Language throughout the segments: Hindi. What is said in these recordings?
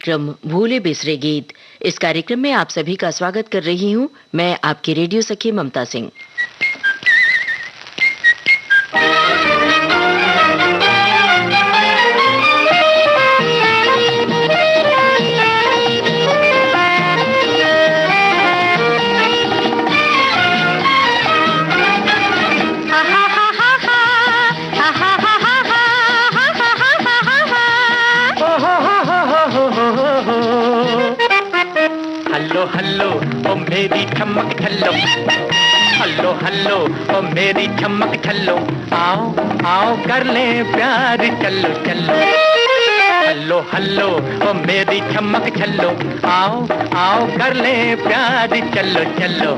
कार्यक्रम भूले बिसरे गीत। इस कार्यक्रम में आप सभी का स्वागत कर रही हूँ मैं आपकी रेडियो सखी ममता सिंह। हल्लो हल्लो ओ मेरी चमक छल्लो, हल्लो हल्लो ओ मेरी चमक छल्लो, आओ आओ कर ले प्यार चलो चलो। हल्लो हल्लो ओ मेरी चमक छल्लो, आओ आओ कर ले प्यार चलो चलो।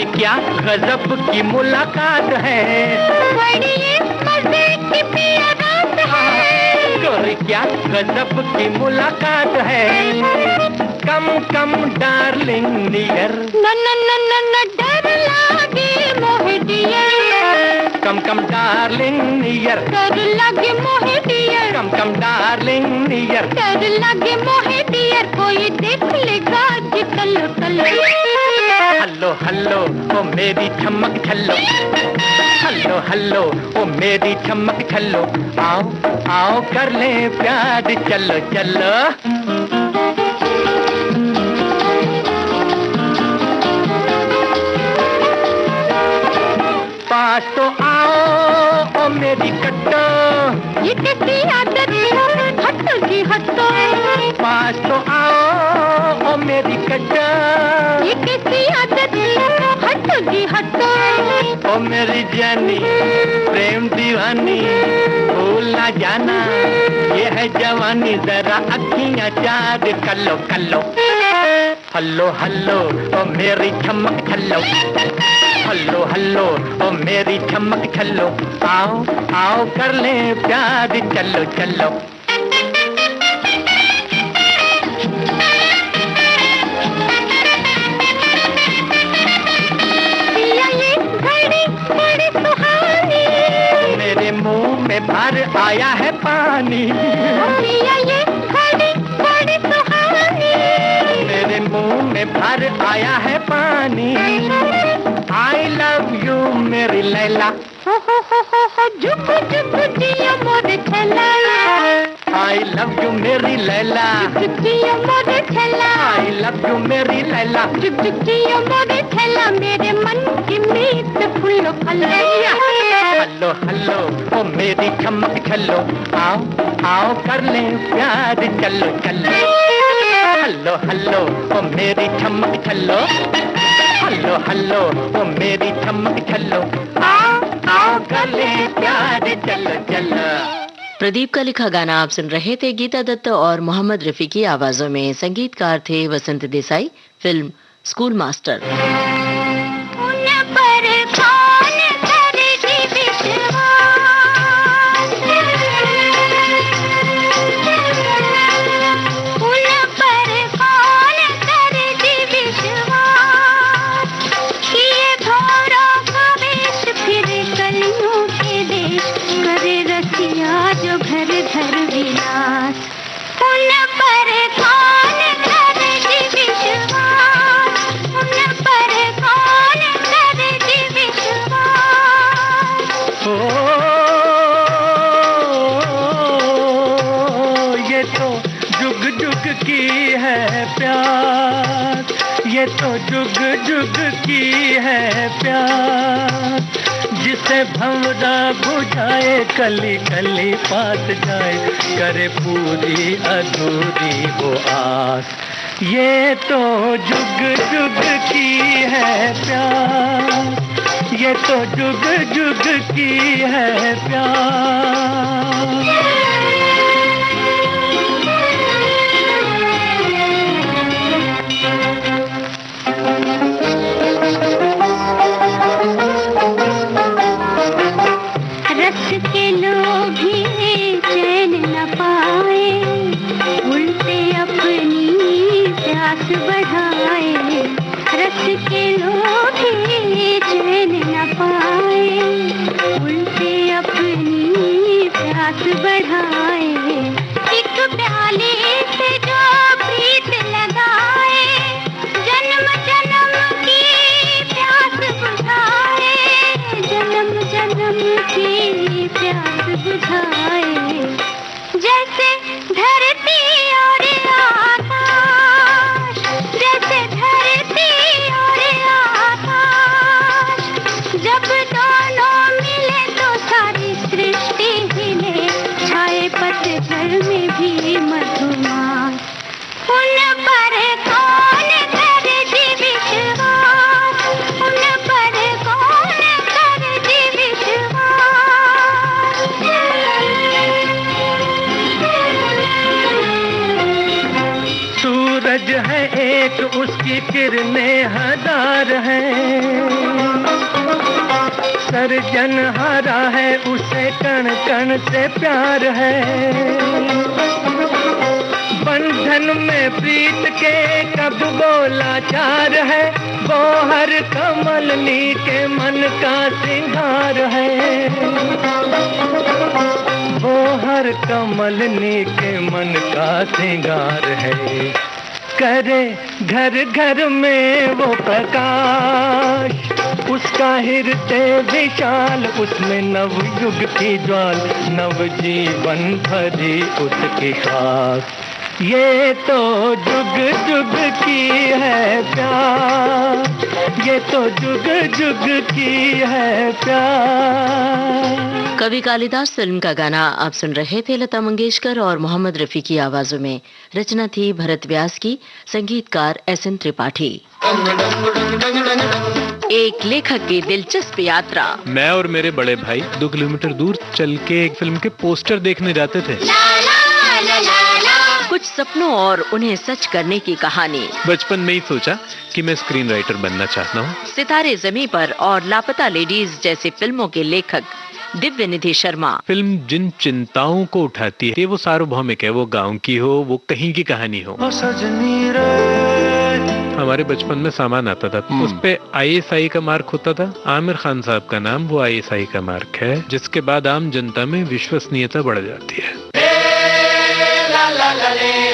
क्या गजब की मुलाकात है, बड़ी मजे की प्यारी रात है। गोरी क्या गजब की मुलाकात है, कम कम डार्लिंग नियर, न न न न न डर लागे मोहे डियर, कम कम डार्लिंग नियर, डर लागे मोहे डियर, कम कम डार्लिंग नियर, डर लागे मोहे डियर, कोई देख लेगा जी टल्लो टल्लो। हल्लो हल्लो ओ मेरी चमक छल्लो, हल्लो हल्लो ओ मेरी चमक छल्लो, आओ आओ कर ले प्यार चलो चलो। पास तो आओ ओ मेरी कट्टो, ये कैसी आदत हटो जी हटो। पास तो आओ ओ मेरी कट्टो, ये कैसी आदत हटो जी हटो। ओ मेरी जानी प्रेम दीवानी भूल ना जाना, ये है जवानी जरा अखियां चार कल्लो कल्लो। हल्लो हल्लो ओ मेरी चमक छल्लो, हल्लो हल्लो ओ मेरी चमक छल्लो, आओ आओ कर ले प्यार चलो चलो। मेरे मुंह में भर आया है पानी, ये घड़ी बड़ी सुहानी, मेरे मुंह में भर आया है पानी। आई लव यू मेरी लैला, जुग जुग जिया मोरे छला, आई लव यू मेरी लैला, जुग जिया मोरे छला, आई लव यू मेरी लैला, जुग जुग जिया मोरे छला। मेरे मन की मीत फूलो फलो, हल्लो हल्लो ओ मेरी चमक छल्लो, आओ आओ कर ले प्यार चलो चलो। हल्लो हल्लो ओ मेरी चमक छल्लो, हल्लो हल्लो ओ मेरी चमक छल्लो, आओ आओ कर ले प्यार चलो चलो। प्रदीप का लिखा गाना आप सुन रहे थे गीता दत्त और मोहम्मद रफी की आवाजों में। संगीतकार थे Vasant Desai. Film School Master. ये तो जुग जुग की है प्यार, जिसे भंवरा बुझाए कली कली पास जाए, करे पूरी अधूरी वो आस। ये तो जुग जुग की है प्यार, ये तो जुग जुग की है प्यार। किरणें हजार हैं, सर्जनहारा है उसे कण कण से प्यार है। बंधन में प्रीत के कब बोला चार है, वो हर कमलनी के मन का सिंगार है, वो हर कमलनी के मन का सिंगार है। करे घर घर में वो प्रकाश, उसका हृदय विशाल, उसमें नवयुग की ज्वाल, नव जीवन भरी उसकी खास। ये तो जुग जुग की है प्यार, ये तो जुग जुग की है प्यार। कवि कालिदास फिल्म का गाना आप सुन रहे थे। लता मंगेशकर और मोहम्मद रफी की आवाजों में। रचना थी भरत व्यास की, संगीतकार एसएन त्रिपाठी। एक लेखक की दिलचस्प यात्रा। मैं और मेरे बड़े भाई 2 किलोमीटर दूर चल के एक फिल्म के पोस्टर देखने जाते थे। कुछ सपनों और उन्हें सच करने की कहानी। बचपन में ही सोचा कि मैं स्क्रीन राइटर बनना चाहता हूँ। सितारे ज़मीं पर और लापता लेडीज जैसी फिल्मों के लेखक दिव्य निधि शर्मा। फिल्म जिन चिंताओं को उठाती है वो सार्वभौमिक है, वो गांव की हो, वो कहीं की कहानी हो। हमारे बचपन में सामान आता था, उस पे ISI का मार्क होता था। आमिर खान साहब का नाम वो ISI का मार्क है, जिसके बाद आम जनता में विश्वसनीयता बढ़ जाती है।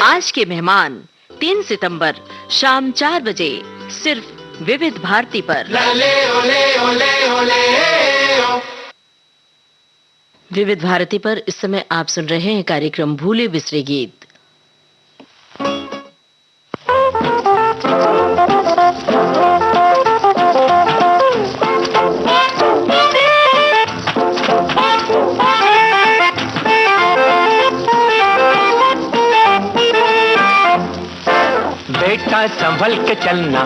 आज के मेहमान 3 सितंबर शाम 4 बजे सिर्फ विविध भारती पर। विविध भारती पर इस समय आप सुन रहे हैं कार्यक्रम भूले बिसरे गीत। बेटा संभल के चलना,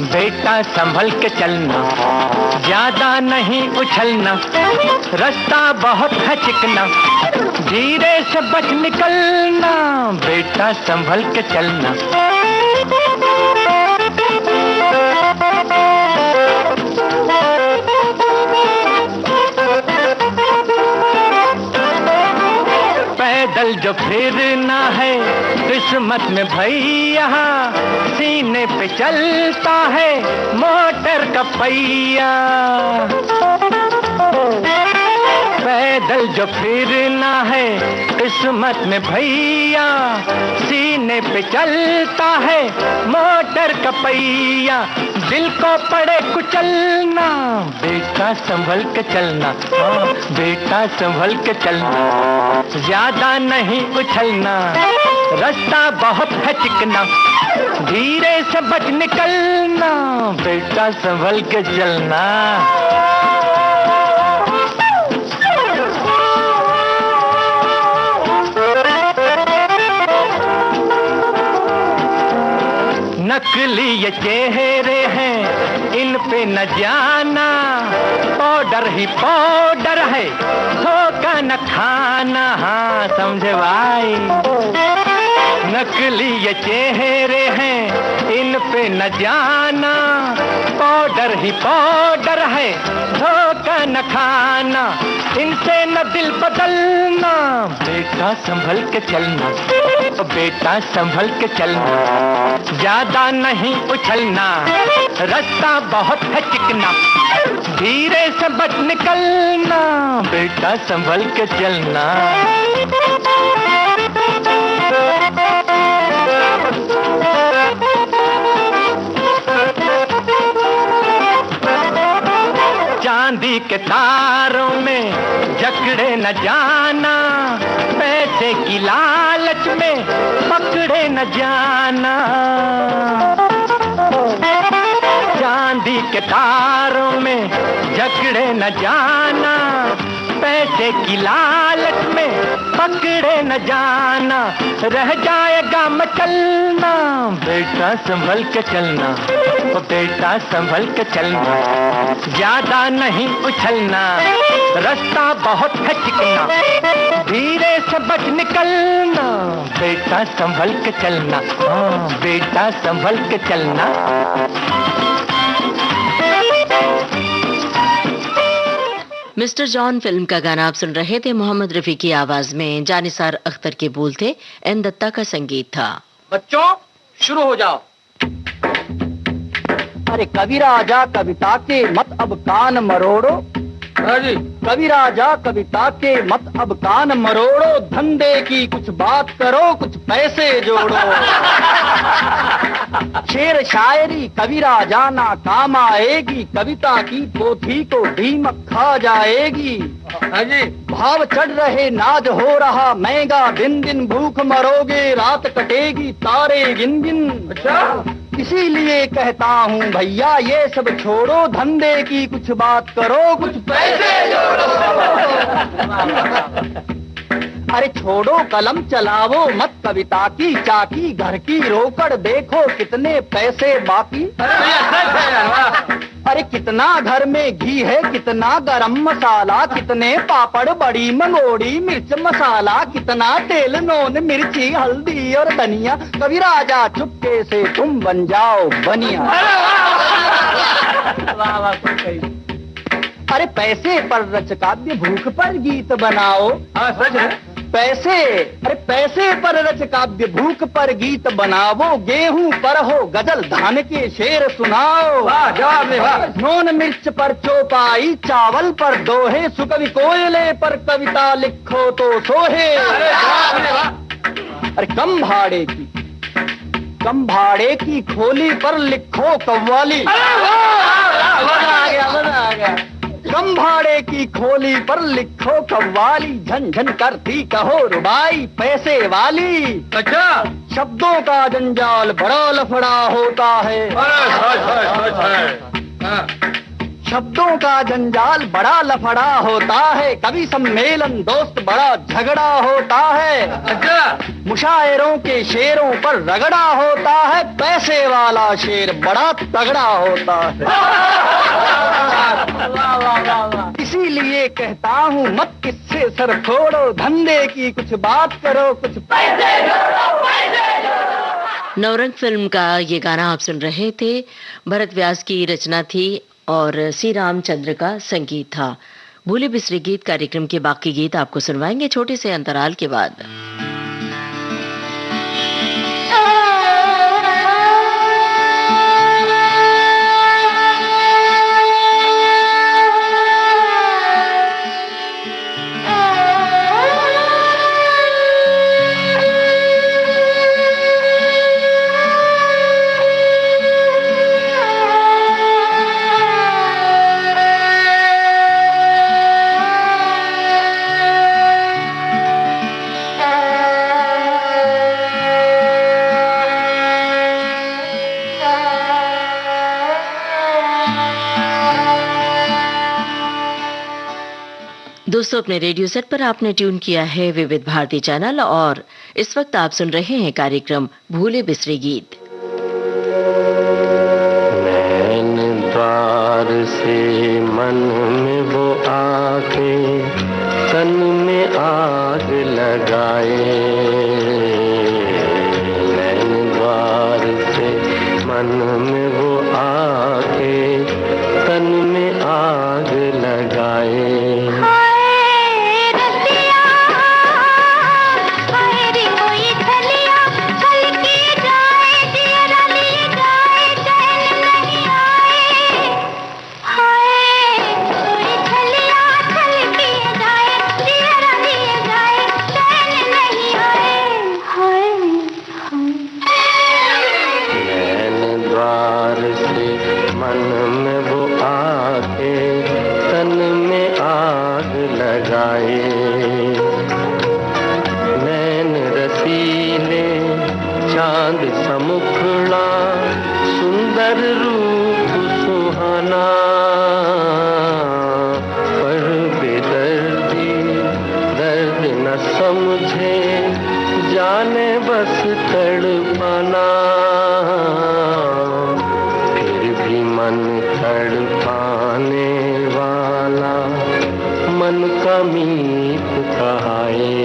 बेटा संभल के चलना, ज्यादा नहीं उछलना, रास्ता बहुत है चिकना, धीरे से बच निकलना, बेटा संभल के चलना। पैदल जो फिरना है किस्मत में भैया, सीने पे चलता है मोटर का पहिया। पैदल जो फिरना है किस्मत में भैया, सीने पे चलता है मोटर का पहिया। दिल को पड़े कुचलना, बेटा संभल के चलना, हाँ बेटा संभल के चलना, ज्यादा नहीं उछलना, रास्ता बहुत है चिकना, धीरे से बच निकलना, बेटा संभल के चलना। नकली ये चेहरे हैं, इन पे न जाना, पाउडर ही पाउडर है, धोखा न खाना, हाँ समझे भाई। नकली ये चेहरे हैं, इन पे न जाना, पाउडर ही पाउडर है, धोखा न खाना, इनसे न दिल बदलना, बेटा संभल के चलना, बेटा संभल के चलना, ज्यादा नहीं उछलना, रास्ता बहुत है चिकना, धीरे से बच निकलना, बेटा संभल के चलना। चांदी के तारों में जकड़े न जाना, पैसे की लालच में पकड़े न जाना। चांदी के तारों में जकड़े न जाना, पैसे की लालच में पकड़े न जाना, रह जाएगा मचलना। बेटा संभल के चलना, ओ बेटा संभल के चलना, ज्यादा नहीं उछलना, रास्ता बहुत है चिकना, धीरे से बच निकलना। बेटा संभल के चलना, हाँ बेटा संभल के चलना। मिस्टर जॉन फिल्म का गाना आप सुन रहे थे। मोहम्मद रफी की आवाज में जानिसार अख्तर के बोल थे, एन दत्ता का संगीत था। बच्चों शुरू हो जाओ। अरे कवि राजा कविता के मत अब कान मरोड़ो। जी कवि राजा कविता के मत अब कान मरोड़ो, धंधे की कुछ बात करो, कुछ पैसे जोड़ो। शेर शायरी कवि राजा ना काम आएगी, कविता की पोथी को दीमक खा जाएगी। जी भाव चढ़ रहे नाज हो रहा महंगा, दिन दिन भूख मरोगे, रात कटेगी तारे गिन गिन। अच्छा इसीलिए कहता हूँ भैया ये सब छोड़ो, धंधे की कुछ बात करो, कुछ पैसे जोड़ो। अरे छोड़ो कलम चलावो मत कविता की चाकी, घर की रोकड़ देखो कितने पैसे बाकी। अरे कितना घर में घी है, कितना गरम मसाला, कितने पापड़ बड़ी मंगोड़ी मिर्च मसाला, कितना तेल नून मिर्ची हल्दी और धनिया। कवि राजा चुपके से तुम बन जाओ बनिया। अरे पैसे पर रच काव्य भूख पर गीत बनाओ। सच है पैसे, अरे पैसे पर रच काव्य भूख पर गीत बनाओ, गेहूं पर हो गजल धान के शेर सुनाओ। नून मिर्च पर चौपाई, चावल पर दोहे, सुकवि कोयले पर कविता लिखो तो सोहे। अरे कम भाड़े की खोली पर लिखो कव्वाली। मजा आ गया। कम भाड़े की खोली पर लिखो कव्वाली, झन करती कहो रुबाई पैसे वाली। अच्छा शब्दों का जंजाल बड़ा लफड़ा होता है। शब्दों का जंजाल बड़ा लफड़ा होता है, कवि सम्मेलन दोस्त बड़ा झगड़ा होता है। अच्छा मुशायरों के शेरों पर रगड़ा होता है, पैसे वाला शेर बड़ा तगड़ा होता है। इसीलिए कहता हूँ मत किससे सर फोड़ो, धंधे की कुछ बात करो, कुछ पैसे जोड़ो। नवरंग फिल्म का ये गाना आप सुन रहे थे। भरत व्यास की रचना थी और सी रामचंद्र का संगीत था। भूले बिसरे गीत कार्यक्रम के बाकी गीत आपको सुनवाएंगे छोटे से अंतराल के बाद। दोस्तों अपने रेडियो सेट पर आपने ट्यून किया है विविध भारती चैनल और इस वक्त आप सुन रहे हैं कार्यक्रम भूले बिसरे गीत। नैन द्वार से मन में वो आके तन में आग लगाए। नैन द्वार से मन में वो आके तन में आग लगाए। नैन रसीले चांद समुखड़ा सुंदर रूप सुहाना, पर बेदर्दी तड़पाने वाला मन का मीत कहाए।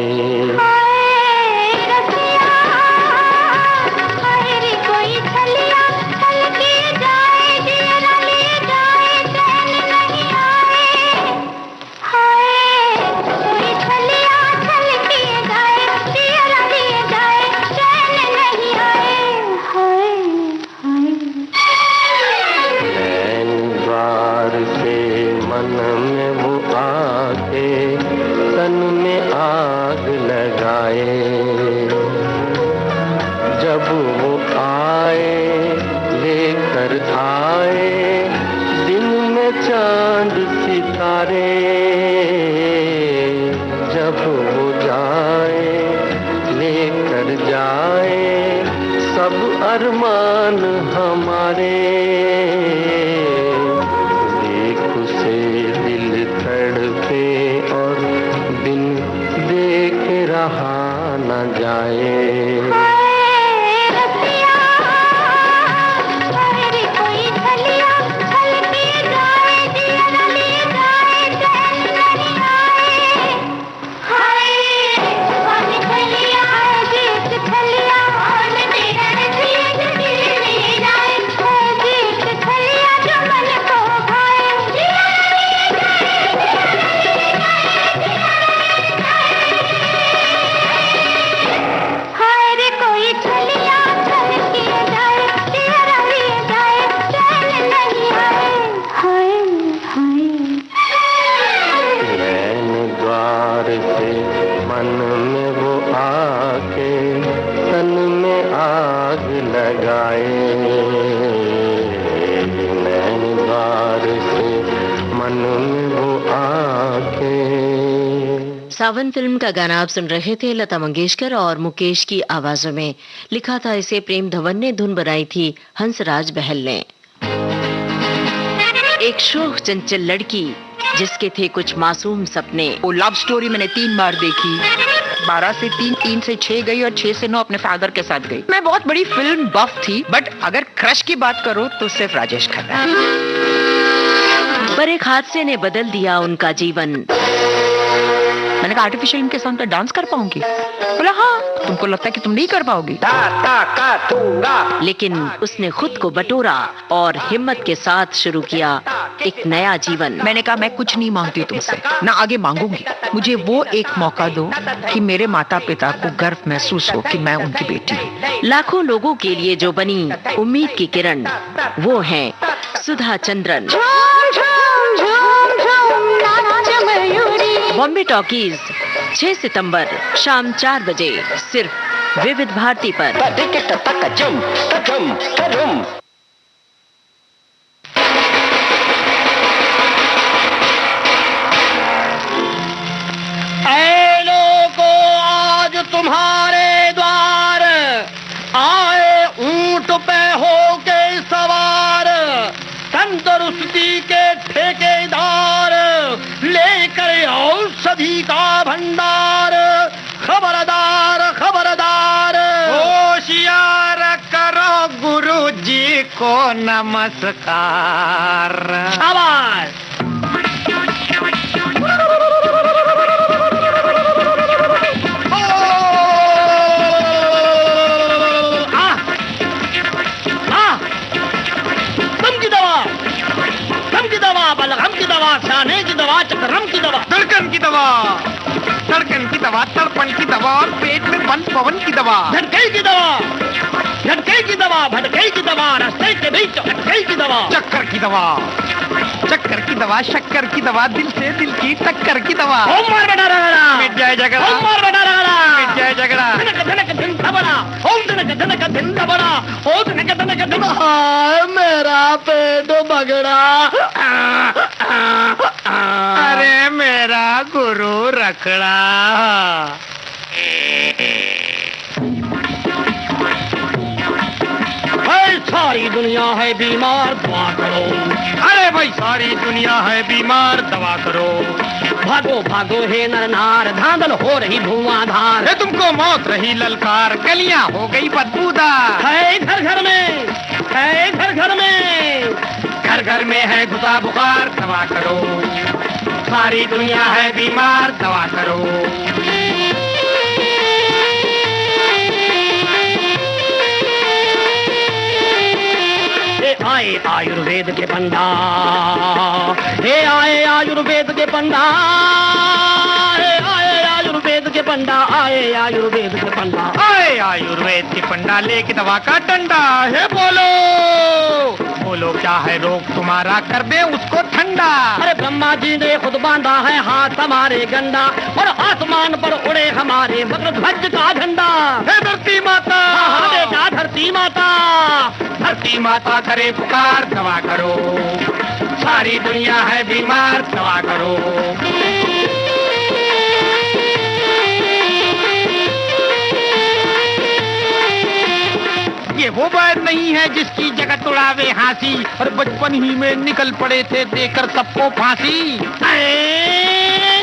अरमान हमारे देख उसे दिल तड़पे और बिन देख रहा न जाए। सावन फिल्म का गाना आप सुन रहे थे लता मंगेशकर और मुकेश की आवाजों में। लिखा था इसे प्रेम धवन ने, धुन बनाई थी हंसराज बहल ने। एक शोख चंचल लड़की जिसके थे कुछ मासूम सपने। वो लव स्टोरी मैंने 3 बार देखी। 12 से 3, 3 से 6 गई और 6 से 9 अपने फादर के साथ गई। मैं बहुत बड़ी फिल्म बफ थी, बट अगर क्रश की बात करो तो सिर्फ राजेश खन्ना। पर एक हादसे ने बदल दिया उनका जीवन। मैंने कहा आर्टिफिशियल इनके साथ डांस कर पाऊंगी? बोला हाँ। तुमको लगता है कि तुम नहीं कर पाओगी? लेकिन उसने खुद को बटोरा और हिम्मत के साथ शुरू किया एक नया जीवन। मैंने कहा मैं कुछ नहीं मांगती तुमसे, ना आगे मांगूंगी। मुझे वो एक मौका दो कि मेरे माता पिता को गर्व महसूस हो कि मैं उनकी बेटी हूँ। लाखों लोगों के लिए जो बनी उम्मीद की किरण, वो है सुधा चंद्रन। बॉम्बे टॉकीज 6 सितंबर शाम 4 बजे सिर्फ विविध भारती पर। ऐ लोगों, आज तुम्हारे द्वार आए ऊंट पे होके सवार, तंदुरुस्ती के ठेकेदार, लेकर औषधि का भंडार। खबरदार खबरदार, होशियार करो गुरु जी को नमस्कार। शाबाश। बलगम की दवा, शाने की दवा, चक्रम की दवा, धड़कन की दवा, धड़कन की दवा, तड़पन की दवा और पेट में बंद पवन की दवा, झटके की दवा, झटके की दवा, भटके की दवा, रास्ते के बीच अटके की दवा, चक्कर की दवा, चक्कर की दवा, शक्कर की दवा, दिल से दिल की टक्कर की दवा। ओम मार बना रगड़ा, मिट जाए झगड़ा, ओम मार बना रगड़ा, मिट जाए झगड़ा। धनक धनक दिन दबड़ा, ओम धनक धनक दिन दबड़ा, ओ धनक धनक दिन। हाय मेरा पेट बगड़ा, अरे मेरा गुरु रखड़ा। सारी दुनिया है बीमार, दवा करो। अरे भाई सारी दुनिया है बीमार, दवा करो। भागो भागो हे नर नार, धांधल हो रही धुआंधार। तुमको मौत रही ललकार, गलियां हो गई बदबूदार। है घर घर में, है घर घर में, घर घर में है है घुसा बुखार दवा करो, सारी दुनिया है बीमार दवा करो। आए आयुर्वेद के पंडा, हे आए आयुर्वेद के पंडा, हे आए आयुर्वेद के पंडा, आए आयुर्वेद के पंडा, आए आयुर्वेद के पंडा लेके दवा का डंडा। है बोलो बोलो क्या है रोग तुम्हारा, कर दे उसको ठंडा। अरे ब्रह्मा जी ने खुद बांधा है हाथ हमारे गंडा, और आसमान पर उड़े हमारे मगरध्वज का झंडा। है धरती माता, बेटा धरती माता, धरती माता करे पुकार दवा करो, सारी दुनिया है बीमार दवा करो। ये वो बात नहीं है जिसकी जगत उड़ावे हंसी, और बचपन ही में निकल पड़े थे देकर सबको फांसी।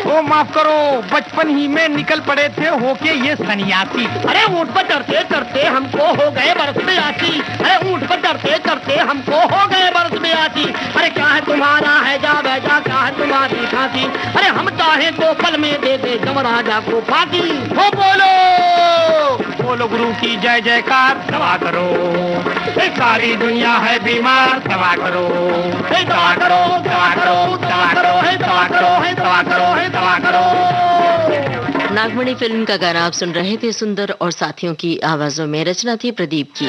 ओ माफ करो, बचपन ही में निकल पड़े थे होके ये सन्यासी। अरे ऊंट पर चढ़ते चढ़ते हमको हो गए बरस में आसी, अरे ऊंट पर चढ़ते चढ़ते हमको हो गए बरस में आसी। अरे क्या है तुम्हारा है जा बैजा, क्या है तुम्हारी फांसी, अरे हम चाहे तो पल में दे दे यमराजा को फांसी। हो बोलो बोलो गुरु की जय जयकार दवा करो, सारी दुनिया है बीमार दवा करो, दवा करो दवा करो दवा करो, दवा करो दवा करो दवा करो। नागमणि फिल्म का गाना आप सुन रहे थे, सुंदर और साथियों की आवाजों में, रचना थी प्रदीप की।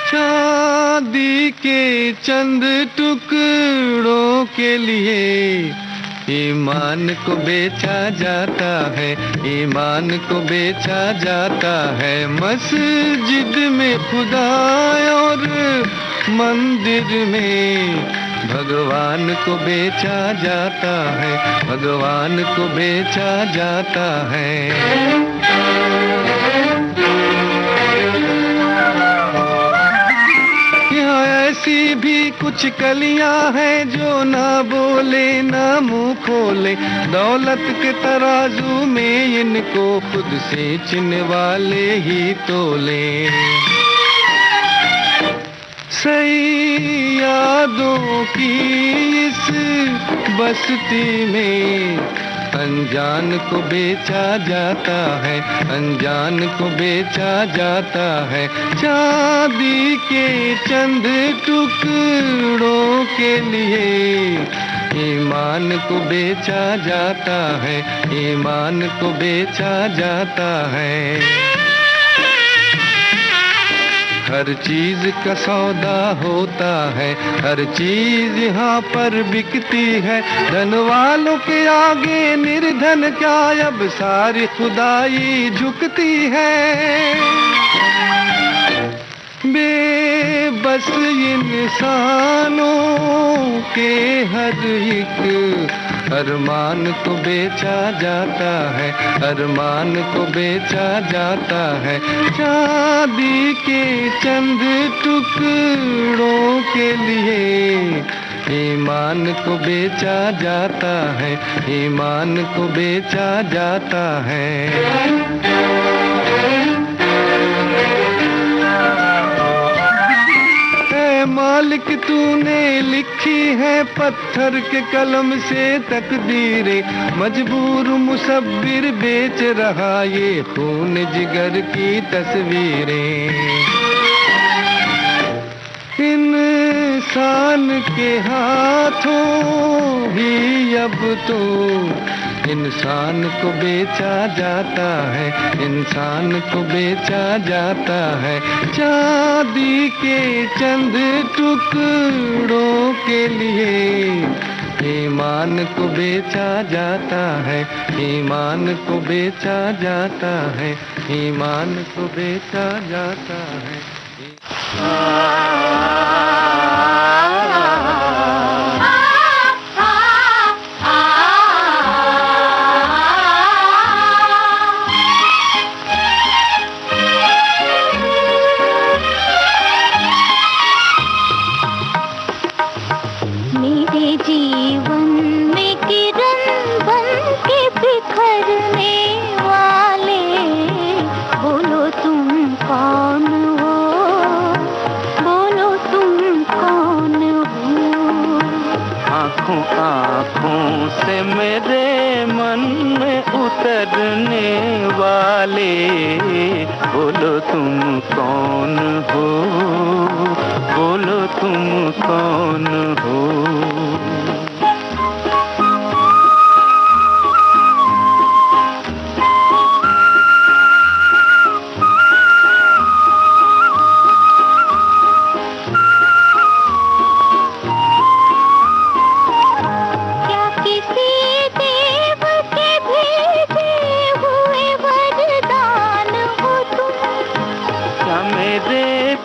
चांदी के चंद टुकड़ों के लिए ईमान को बेचा जाता है, ईमान को बेचा जाता है। मस्जिद में खुदा और मंदिर में भगवान को बेचा जाता है, भगवान को बेचा जाता है। ऐसी भी कुछ कलियां हैं जो ना बोले ना मुंह खोले, दौलत के तराजू में इनको खुद से चिन्ह वाले ही तोले। सही यादों की इस बस्ती में अनजान को बेचा जाता है, अनजान को बेचा जाता है। चांदी के चंद टुकड़ों के लिए ईमान को बेचा जाता है, ईमान को बेचा जाता है। हर चीज का सौदा होता है, हर चीज यहाँ पर बिकती है। धन वालों के आगे निर्धन क्या, अब सारी खुदाई झुकती है। बेबस इंसानों के हर एक अरमान को बेचा जाता है, अरमान को बेचा जाता है। चांदी के चंद टुकड़ों के लिए ईमान को बेचा जाता है, ईमान को बेचा जाता है। मालिक तूने लिखी है पत्थर के कलम से तकदीरें, मजबूर मुसब्बिर बेच रहा ये खून जिगर की तस्वीरें। इंसान के हाथों ही अब तो इंसान को बेचा जाता है, इंसान को बेचा जाता है। चांदी के चंद टुकड़ों के लिए ईमान को बेचा जाता है, ईमान को बेचा जाता है, ईमान को बेचा जाता है। आँखों से मेरे मन में उतरने वाले, बोलो तुम कौन हो, बोलो तुम कौन हो।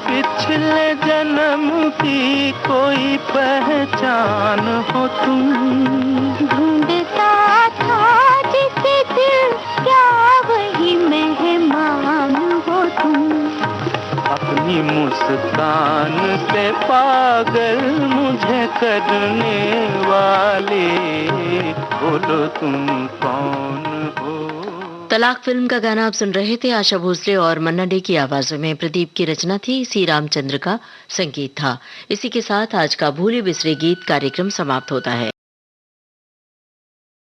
पिछले जन्म की कोई पहचान हो तुम, ढूंढता था जिसे दिल, क्या वही मेहमान हो तुम। अपनी मुस्कान से पागल मुझे करने वाले, बोलो तुम कौन हो। तलाक फिल्म का गाना आप सुन रहे थे। आशा भोसले और मन्ना डे की आवाजों में। प्रदीप की रचना थी, सी रामचंद्र का संगीत था। इसी के साथ आज का भूले बिसरे गीत कार्यक्रम समाप्त होता है।